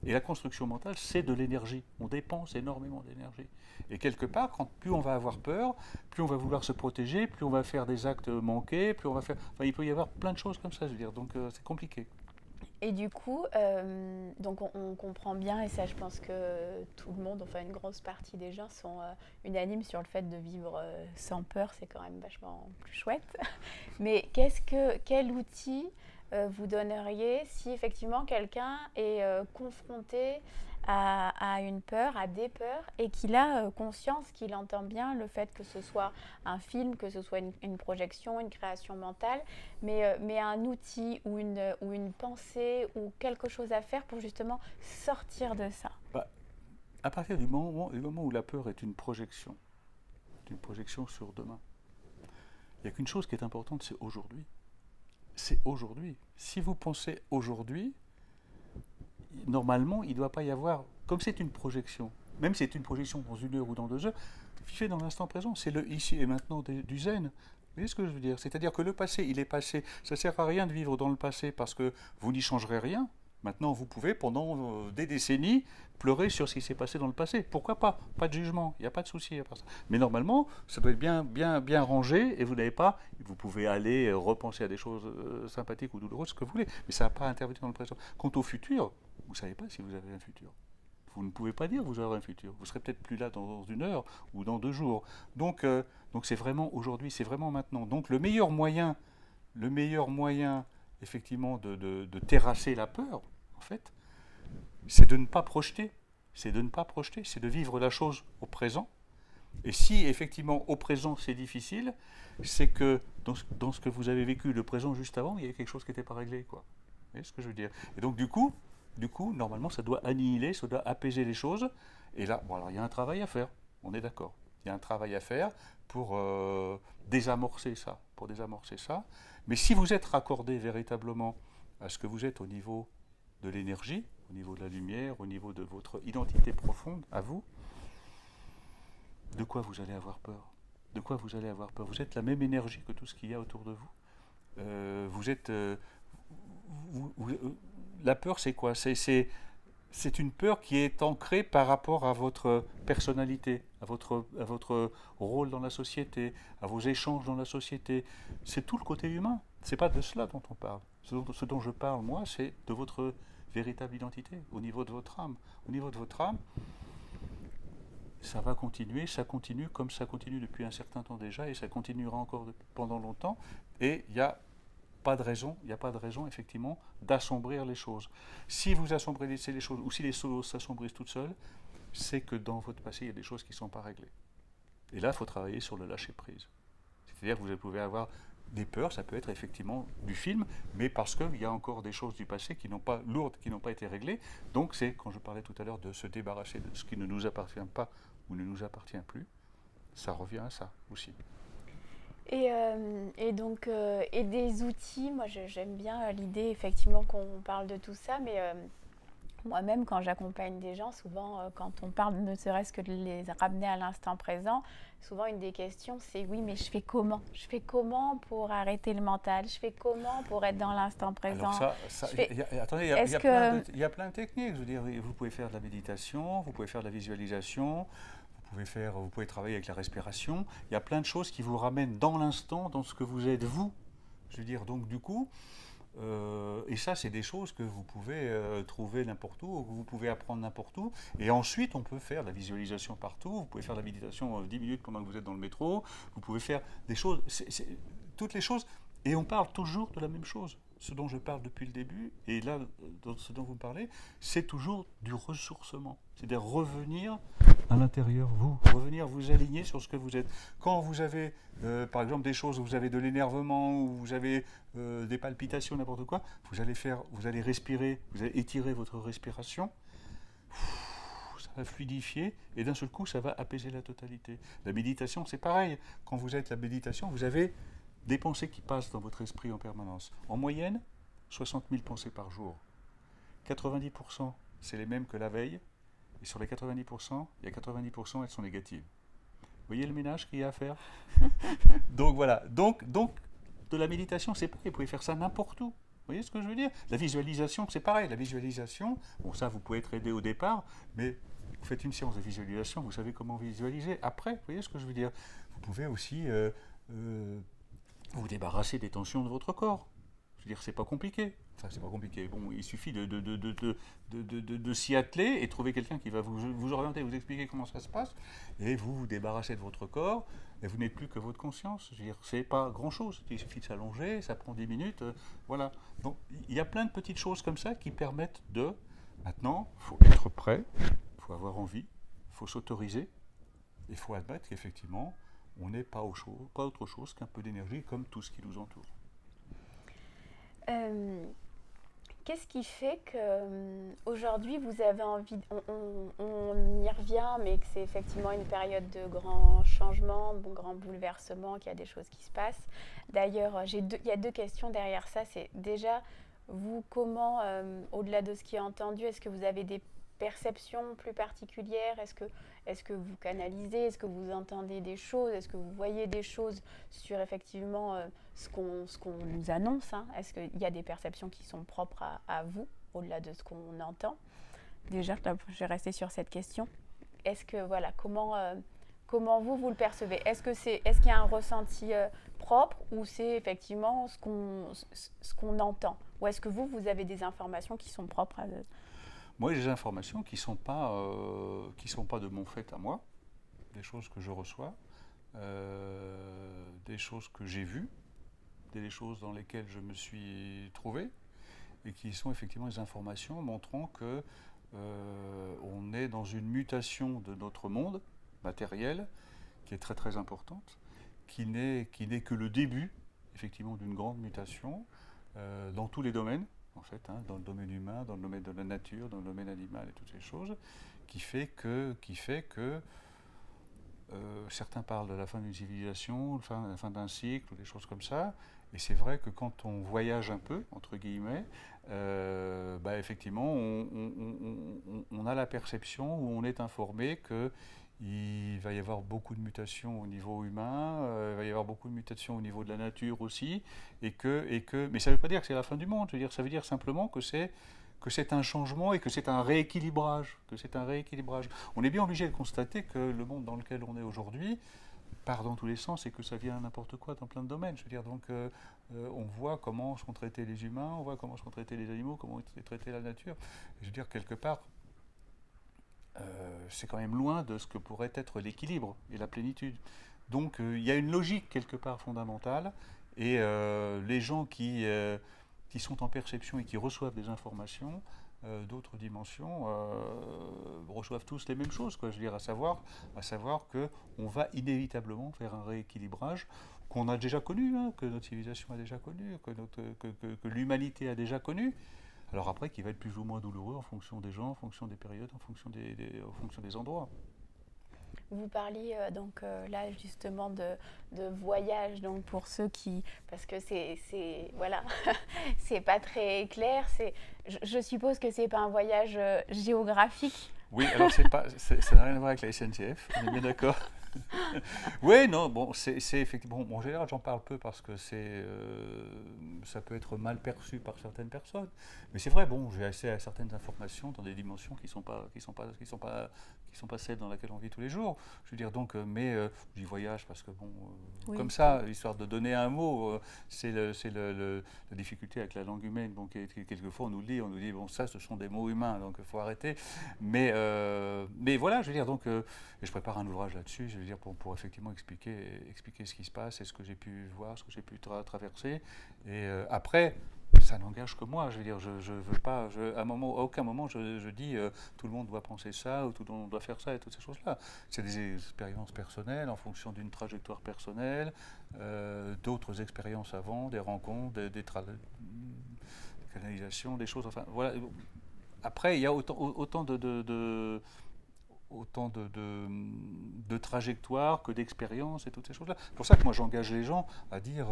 Et la construction mentale, c'est de l'énergie. On dépense énormément d'énergie. Et quelque part, plus on va avoir peur, plus on va vouloir se protéger, plus on va faire des actes manqués, plus on va faire... Enfin, il peut y avoir plein de choses comme ça, je veux dire. Donc, c'est compliqué. Et du coup, donc on comprend bien, et ça je pense que tout le monde, enfin une grosse partie des gens sont unanimes sur le fait de vivre sans peur, c'est quand même vachement plus chouette. Mais quel outil vous donneriez si effectivement quelqu'un est confronté à une peur, à des peurs, et qu'il a conscience, qu'il entend bien le fait que ce soit un film, que ce soit une projection, une création mentale, mais un outil ou une pensée ou quelque chose à faire pour justement sortir de ça. À partir du moment où la peur est une projection sur demain, il n'y a qu'une chose qui est importante, c'est aujourd'hui. C'est aujourd'hui. Si vous pensez aujourd'hui, normalement, il ne doit pas y avoir, comme c'est une projection, même si c'est une projection dans 1 heure ou dans 2 heures, vivez dans l'instant présent, c'est le ici et maintenant du zen. Vous voyez ce que je veux dire? C'est-à-dire que le passé, il est passé. Ça ne sert à rien de vivre dans le passé parce que vous n'y changerez rien. Maintenant, vous pouvez, pendant des décennies, pleurer sur ce qui s'est passé dans le passé. Pourquoi pas? Pas de jugement, il n'y a pas de souci à part ça. Mais normalement, ça doit être bien rangé et vous n'avez pas... Vous pouvez aller repenser à des choses sympathiques ou douloureuses, ce que vous voulez, mais ça n'a pas intervenir dans le présent. Quant au futur, vous ne savez pas si vous avez un futur. Vous ne pouvez pas dire que vous aurez un futur. Vous serez peut-être plus là dans 1 heure ou dans 2 jours. Donc c'est vraiment aujourd'hui, c'est vraiment maintenant. Donc le meilleur moyen effectivement de terrasser la peur, en fait, c'est de ne pas projeter. C'est de vivre la chose au présent. Et si effectivement au présent c'est difficile, c'est que dans ce que vous avez vécu le présent juste avant, il y avait quelque chose qui n'était pas réglé, quoi. Vous voyez ce que je veux dire? Et donc du coup, normalement, ça doit annihiler, ça doit apaiser les choses. Et là, bon, alors il y a un travail à faire, on est d'accord. Il y a un travail à faire pour désamorcer ça, Mais si vous êtes raccordé véritablement à ce que vous êtes au niveau de l'énergie, au niveau de la lumière, au niveau de votre identité profonde, à vous, de quoi vous allez avoir peur? De quoi vous allez avoir peur? Vous êtes la même énergie que tout ce qu'il y a autour de vous. Vous êtes... la peur, c'est quoi? C'est une peur qui est ancrée par rapport à votre personnalité, à votre rôle dans la société, à vos échanges dans la société. C'est tout le côté humain. C'est pas de cela dont on parle. Ce dont je parle, moi, c'est de votre véritable identité, au niveau de votre âme. Au niveau de votre âme, ça va continuer, ça continue comme ça continue depuis un certain temps déjà, et ça continuera encore pendant longtemps. Et il n'y a pas de raison, effectivement, d'assombrir les choses. Si vous assombrissez les choses, ou si les choses s'assombrissent toutes seules, c'est que dans votre passé, il y a des choses qui ne sont pas réglées. Et là, il faut travailler sur le lâcher-prise. C'est-à-dire que vous pouvez avoir des peurs, ça peut être effectivement du film, mais parce qu'il y a encore des choses du passé qui n'ont pas lourdes, qui n'ont pas été réglées. Donc c'est, quand je parlais tout à l'heure de se débarrasser de ce qui ne nous appartient pas ou ne nous appartient plus, ça revient à ça aussi. Et donc, et des outils, moi j'aime bien l'idée effectivement qu'on parle de tout ça, mais moi-même quand j'accompagne des gens, souvent quand on parle ne serait-ce que de les ramener à l'instant présent, souvent une des questions c'est oui mais je fais comment? Je fais comment pour arrêter le mental? Je fais comment pour être dans l'instant présent? Alors attendez, il y a plein de techniques, je veux dire, vous pouvez faire de la méditation, vous pouvez faire de la visualisation, vous vous pouvez travailler avec la respiration. Il y a plein de choses qui vous ramènent dans l'instant, dans ce que vous êtes vous. Je veux dire, donc du coup, et ça, c'est des choses que vous pouvez trouver n'importe où, que vous pouvez apprendre n'importe où. Et ensuite, on peut faire de la visualisation partout. Vous pouvez faire de la méditation 10 minutes pendant que vous êtes dans le métro. Vous pouvez faire des choses, toutes les choses. Et on parle toujours de la même chose. Ce dont je parle depuis le début, et là, ce dont vous me parlez, c'est toujours du ressourcement. C'est-à-dire revenir à l'intérieur, revenir vous aligner sur ce que vous êtes. Quand vous avez, par exemple, des choses où vous avez de l'énervement, où vous avez des palpitations, n'importe quoi, vous allez respirer, vous allez étirer votre respiration, ça va fluidifier, et d'un seul coup, ça va apaiser la totalité. La méditation, c'est pareil. Quand vous êtes la méditation, vous avez des pensées qui passent dans votre esprit en permanence. En moyenne, 60 000 pensées par jour. 90%, c'est les mêmes que la veille. Et sur les 90%, il y a 90%, elles sont négatives. Vous voyez le ménage qu'il y a à faire? Donc voilà. Donc, de la méditation, c'est pareil. Vous pouvez faire ça n'importe où. Vous voyez ce que je veux dire? La visualisation, c'est pareil. La visualisation, bon, ça, vous pouvez être aidé au départ, mais vous faites une séance de visualisation, vous savez comment visualiser. Après, vous voyez ce que je veux dire? Vous pouvez aussi vous débarrasser des tensions de votre corps. Je veux dire, c'est pas compliqué. Enfin, c'est pas compliqué. Bon, il suffit de s'y atteler et trouver quelqu'un qui va vous orienter, vous expliquer comment ça se passe, et vous vous débarrassez de votre corps, et vous n'êtes plus que votre conscience. Je veux dire, c'est pas grand-chose. Il suffit de s'allonger, ça prend 10 minutes, voilà. Donc, il y a plein de petites choses comme ça qui permettent de... Maintenant, il faut être prêt, il faut avoir envie, il faut s'autoriser, il faut admettre qu'effectivement, on n'est pas autre chose qu'un peu d'énergie comme tout ce qui nous entoure. Qu'est-ce qui fait qu'aujourd'hui vous avez envie, on y revient, mais que c'est effectivement une période de grands changements, de grands bouleversements, qu'il y a des choses qui se passent. D'ailleurs, il y a deux questions derrière ça. C'est déjà, vous, comment, au-delà de ce qui est entendu, est-ce que vous avez des perceptions plus particulières? Est-ce que vous canalisez? Est-ce que vous entendez des choses? Est-ce que vous voyez des choses sur effectivement ce qu'on nous annonce, hein? Est-ce qu'il y a des perceptions qui sont propres à vous, au-delà de ce qu'on entend? Déjà, je vais rester sur cette question. Est-ce que, voilà, comment vous le percevez? Est-ce qu'il y a un ressenti propre, ou c'est effectivement ce qu'on entend? Ou est-ce que vous avez des informations qui sont propres à... Moi, j'ai des informations qui ne sont pas de mon fait à moi, des choses que je reçois, des choses que j'ai vues, des choses dans lesquelles je me suis trouvé, et qui sont effectivement des informations montrant que on est dans une mutation de notre monde matériel qui est très très importante, qui n'est que le début effectivement d'une grande mutation dans tous les domaines. En fait, hein, dans le domaine humain, dans le domaine de la nature, dans le domaine animal et toutes ces choses, qui fait que certains parlent de la fin d'une civilisation, la fin d'un cycle, ou des choses comme ça. Et c'est vrai que quand on voyage un peu, entre guillemets, effectivement, on a la perception, ou on est informé qu'il va y avoir beaucoup de mutations au niveau humain, il va y avoir beaucoup de mutations au niveau de la nature aussi, mais ça ne veut pas dire que c'est la fin du monde. Je veux dire, ça veut dire simplement que c'est un changement et que c'est un rééquilibrage. On est bien obligé de constater que le monde dans lequel on est aujourd'hui part dans tous les sens et que ça vient n'importe quoi dans plein de domaines. Je veux dire, donc on voit comment sont traités les humains, on voit comment sont traités les animaux, comment est traitée la nature. Et je veux dire, quelque part, c'est quand même loin de ce que pourrait être l'équilibre et la plénitude. Donc il y a une logique quelque part fondamentale, et les gens qui sont en perception et qui reçoivent des informations d'autres dimensions reçoivent tous les mêmes choses, quoi. Je veux dire, à savoir qu'on va inévitablement faire un rééquilibrage qu'on a déjà connu, hein, que notre civilisation a déjà connu, que l'humanité a déjà connu. Alors après, qui va être plus ou moins douloureux en fonction des gens, en fonction des périodes, en fonction des endroits. Vous parliez donc là justement de voyage, donc pour ceux qui, parce que c'est voilà, c'est pas très clair. Je suppose que c'est pas un voyage géographique. Oui, alors ça n'a rien à voir avec la SNCF, on est bien d'accord. Oui, non, bon, c'est effectivement. Bon, en général, j'en parle peu parce que ça peut être mal perçu par certaines personnes. Mais c'est vrai, bon, j'ai accès à certaines informations dans des dimensions qui sont pas celles dans lesquelles on vit tous les jours. Je veux dire, donc, j'y voyage parce que, bon, Oui. comme ça, histoire de donner un mot, la difficulté avec la langue humaine. Donc, quelquefois, on nous le dit, bon, ça, ce sont des mots humains, donc il faut arrêter. Mais voilà, je veux dire, donc, et je prépare un ouvrage là-dessus, je veux dire, pour effectivement expliquer ce qui se passe et ce que j'ai pu voir, ce que j'ai pu traverser. Et après, ça n'engage que moi. Je veux dire, je veux pas, à aucun moment, je dis tout le monde doit penser ça ou tout le monde doit faire ça et toutes ces choses-là. C'est des expériences personnelles en fonction d'une trajectoire personnelle, d'autres expériences avant, des rencontres, des canalisations, des choses. Enfin, voilà. Après, il y a autant de trajectoires que d'expériences et toutes ces choses-là. C'est pour ça que moi j'engage les gens à dire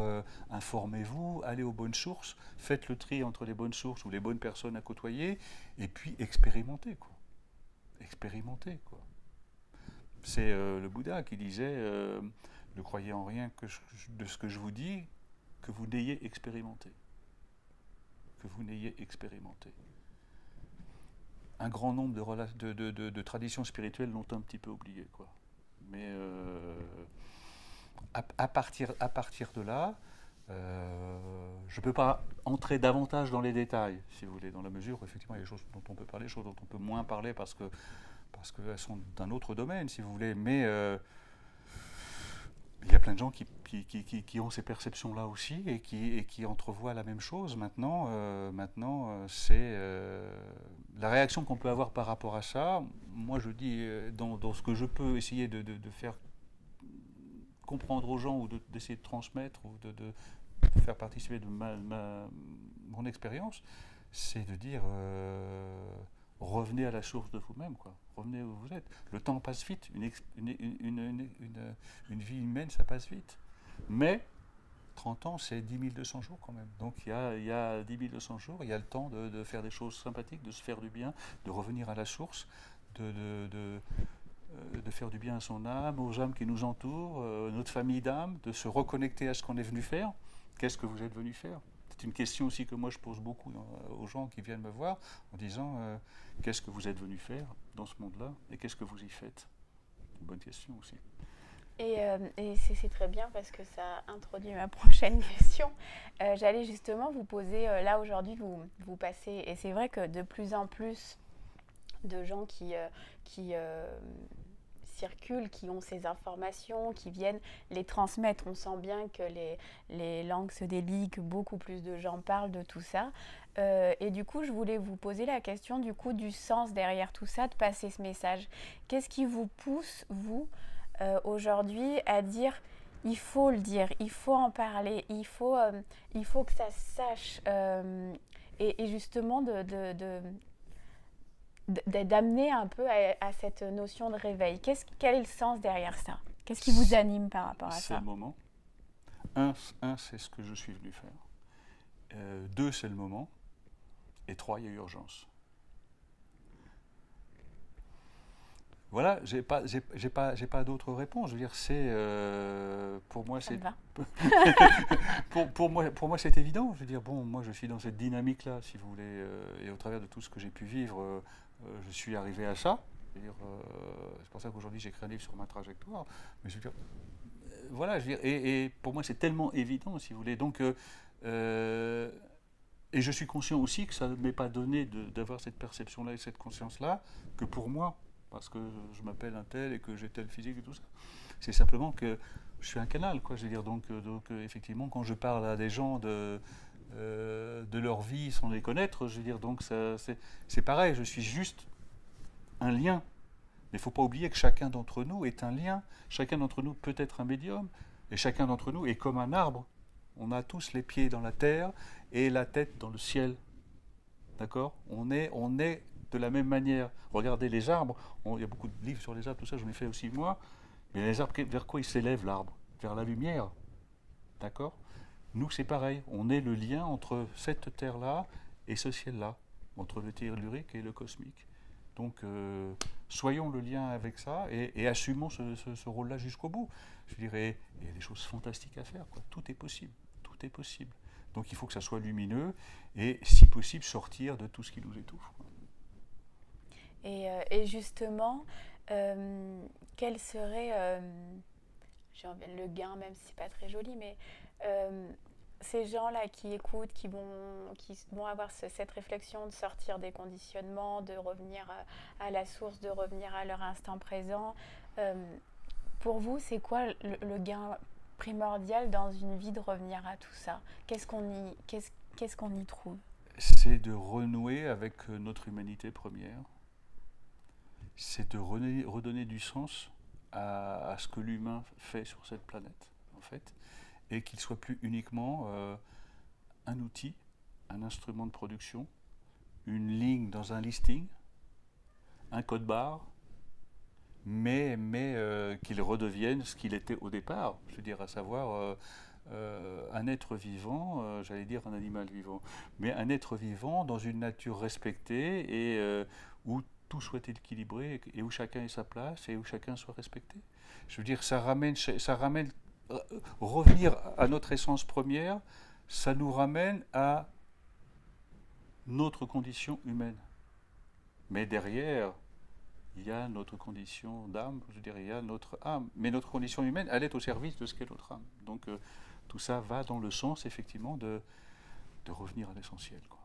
informez-vous, allez aux bonnes sources, faites le tri entre les bonnes sources ou les bonnes personnes à côtoyer, et puis expérimentez, quoi. Expérimentez, quoi. C'est le Bouddha qui disait ne croyez en rien de ce que je vous dis, que vous n'ayez expérimenté. Que vous n'ayez expérimenté. Un grand nombre de traditions spirituelles l'ont un petit peu oublié, quoi. Mais à partir de là, je ne peux pas entrer davantage dans les détails, si vous voulez, dans la mesure où effectivement il y a des choses dont on peut parler, des choses dont on peut moins parler parce qu'elles sont d'un autre domaine, si vous voulez. Mais il y a plein de gens qui ont ces perceptions-là aussi et qui entrevoient la même chose. Maintenant, c'est la réaction qu'on peut avoir par rapport à ça. Moi, je dis, dans ce que je peux essayer de faire comprendre aux gens ou d'essayer de transmettre ou de faire participer de mon expérience, c'est de dire revenez à la source de vous-même, quoi. Revenez où vous êtes. Le temps passe vite. Une vie humaine, ça passe vite. Mais 30 ans, c'est 10 200 jours quand même. Donc il y a 10 200 jours, il y a le temps de faire des choses sympathiques, de se faire du bien, de revenir à la source, de faire du bien à son âme, aux âmes qui nous entourent, notre famille d'âmes, de se reconnecter à ce qu'on est venu faire. Qu'est-ce que vous êtes venu faire ? C'est une question aussi que moi je pose beaucoup aux gens qui viennent me voir en disant qu'est-ce que vous êtes venu faire dans ce monde-là et qu'est-ce que vous y faites ? Une bonne question aussi. Et c'est très bien parce que ça introduit ma prochaine question. J'allais justement vous poser, là aujourd'hui vous passez, et c'est vrai que de plus en plus de gens qui circulent, qui ont ces informations, qui viennent les transmettre. On sent bien que les langues se délient, que beaucoup plus de gens parlent de tout ça. Et du coup, je voulais vous poser la question du sens derrière tout ça, de passer ce message. Qu'est-ce qui vous pousse, vous, aujourd'hui, à dire il faut le dire, il faut en parler, il faut que ça se sache, et justement d'amener un peu à cette notion de réveil. Quel est le sens derrière ça ? Qu'est-ce qui vous anime par rapport à ça ? C'est le moment. C'est ce que je suis venu faire. 2, c'est le moment. Et 3, il y a urgence. Voilà, j'ai pas d'autres réponses. Je veux dire, c'est pour moi, c'est pour moi, c'est évident. Je veux dire, bon, moi, je suis dans cette dynamique-là, si vous voulez, et au travers de tout ce que j'ai pu vivre, je suis arrivé à ça. C'est pour ça qu'aujourd'hui, j'ai créé un livre sur ma trajectoire. Mais je veux dire, voilà, je veux dire, et pour moi, c'est tellement évident, si vous voulez. Donc, et je suis conscient aussi que ça ne m'est pas donné d'avoir cette perception-là et cette conscience-là que pour moi. Parce que je m'appelle un tel et que j'ai tel physique et tout ça. C'est simplement que je suis un canal, quoi. Je veux dire, donc effectivement, quand je parle à des gens de leur vie sans les connaître, je veux dire, donc c'est pareil, je suis juste un lien. Mais il ne faut pas oublier que chacun d'entre nous est un lien. Chacun d'entre nous peut être un médium. Et chacun d'entre nous est comme un arbre. On a tous les pieds dans la terre et la tête dans le ciel. D'accord ? On est de la même manière. Regardez les arbres, il y a beaucoup de livres sur les arbres, tout ça, j'en ai fait aussi moi. Mais les arbres, vers quoi ils s'élèvent, l'arbre ? Vers la lumière. D'accord ? Nous, c'est pareil. On est le lien entre cette terre-là et ce ciel-là, entre le tellurique et le cosmique. Donc, Soyons le lien avec ça et assumons ce rôle-là jusqu'au bout. Je dirais, il y a des choses fantastiques à faire, quoi. Tout est possible, tout est possible. Donc il faut que ça soit lumineux et, si possible, sortir de tout ce qui nous étouffe, quoi. Et justement, quel serait le gain, même si c'est pas très joli, mais ces gens-là qui écoutent, qui vont avoir cette réflexion de sortir des conditionnements, de revenir à la source, de revenir à leur instant présent, pour vous, c'est quoi le gain primordial dans une vie de revenir à tout ça? Qu'est-ce qu'on y trouve? C'est de renouer avec notre humanité première. C'est de redonner du sens à ce que l'humain fait sur cette planète, en fait, et qu'il soit plus uniquement un outil, un instrument de production, une ligne dans un listing, un code barre, mais qu'il redevienne ce qu'il était au départ, je veux dire, à savoir un être vivant, j'allais dire un animal vivant, mais un être vivant dans une nature respectée et où tout soit équilibré et où chacun ait sa place et où chacun soit respecté. Je veux dire, ça ramène revenir à notre essence première, ça nous ramène à notre condition humaine. Mais derrière, il y a notre condition d'âme, je dirais, il y a notre âme. Mais notre condition humaine, elle est au service de ce qu'est notre âme. Donc tout ça va dans le sens, effectivement, de revenir à l'essentiel, quoi.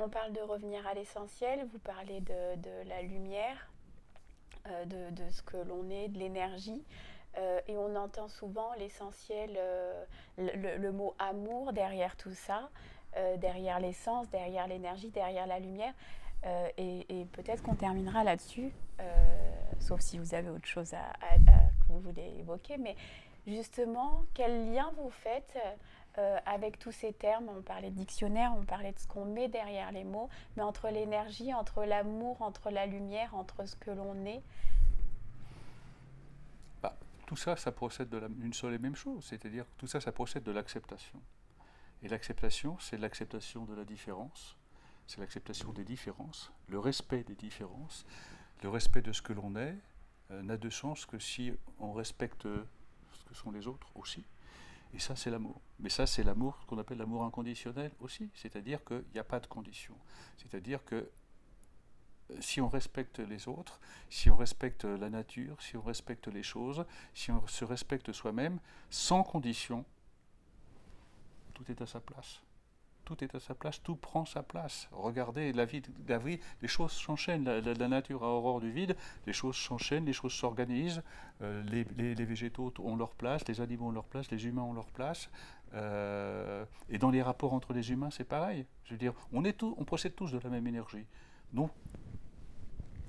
On parle de revenir à l'essentiel, vous parlez de la lumière, de ce que l'on est, de l'énergie. Et on entend souvent l'essentiel, le mot amour derrière tout ça, derrière l'essence, derrière l'énergie, derrière la lumière. Et peut-être qu'on terminera là-dessus, sauf si vous avez autre chose que vous voulez évoquer. Mais justement, quel lien vous faites avec tous ces termes? On parlait de dictionnaire, on parlait de ce qu'on met derrière les mots, mais entre l'énergie, entre l'amour, entre la lumière, entre ce que l'on est. Tout ça, ça procède d'une seule et même chose, c'est-à-dire que tout ça, ça procède de l'acceptation. Et l'acceptation, c'est l'acceptation de la différence, c'est l'acceptation des différences, le respect des différences, le respect de ce que l'on est n'a de sens que si on respecte ce que sont les autres aussi. Et ça, c'est l'amour. Mais ça, c'est l'amour, ce qu'on appelle l'amour inconditionnel aussi, c'est-à-dire qu'il n'y a pas de condition. C'est-à-dire que si on respecte les autres, si on respecte la nature, si on respecte les choses, si on se respecte soi-même, sans condition, tout est à sa place. Tout est à sa place, tout prend sa place. Regardez la vie, les choses s'enchaînent, la nature a horreur du vide, les choses s'enchaînent, les choses s'organisent, les végétaux ont leur place, les animaux ont leur place, les humains ont leur place, et dans les rapports entre les humains, c'est pareil. Je veux dire, on possède tous de la même énergie. Donc,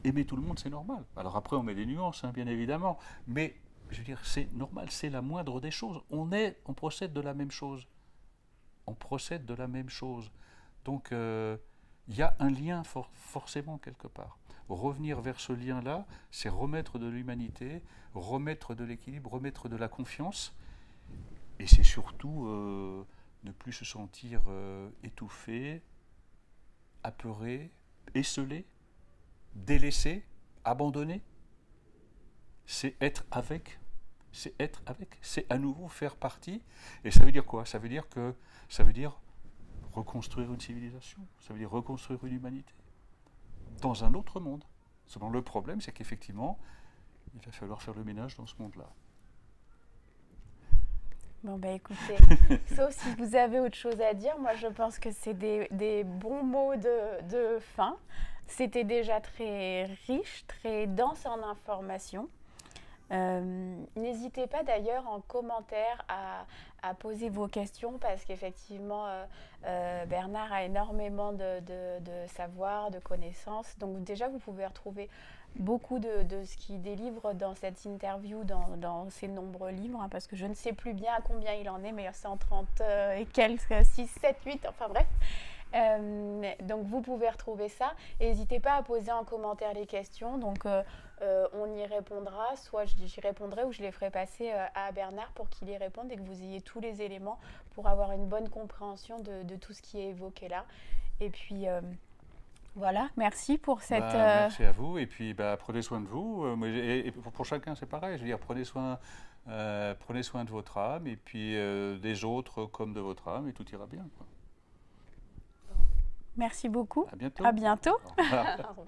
aimer tout le monde, c'est normal. Alors après, on met des nuances, bien évidemment, mais je veux dire, c'est normal, c'est la moindre des choses. On procède de la même chose. On procède de la même chose. Donc, il y a un lien forcément quelque part. Revenir vers ce lien-là, c'est remettre de l'humanité, remettre de l'équilibre, remettre de la confiance, et c'est surtout ne plus se sentir étouffé, apeuré, esseulé, délaissé, abandonné. C'est être avec. C'est à nouveau faire partie. Et ça veut dire quoi? Ça veut dire reconstruire une civilisation, ça veut dire reconstruire une humanité dans un autre monde. Seulement le problème, c'est qu'effectivement, il va falloir faire le ménage dans ce monde-là. Bon, écoutez, sauf si vous avez autre chose à dire, moi je pense que c'est des bons mots de fin. C'était déjà très riche, très dense en informations. N'hésitez pas d'ailleurs en commentaire à poser vos questions parce qu'effectivement Bernard a énormément de savoir, de connaissances. Donc déjà vous pouvez retrouver beaucoup de ce qu'il délivre dans cette interview, dans ses nombreux livres, parce que je ne sais plus bien à combien il en est, mais 130 et quelques, 6, 7, 8, enfin bref. Donc vous pouvez retrouver ça. N'hésitez pas à poser en commentaire les questions. Donc on y répondra, soit j'y répondrai ou je les ferai passer à Bernard pour qu'il y réponde et que vous ayez tous les éléments pour avoir une bonne compréhension de tout ce qui est évoqué là. Et puis Voilà, merci pour cette... Merci à vous, et puis prenez soin de vous. Et pour chacun, c'est pareil. Je veux dire, prenez soin de votre âme, et puis des autres comme de votre âme, et tout ira bien, quoi. Merci beaucoup. À bientôt. À bientôt. Au revoir.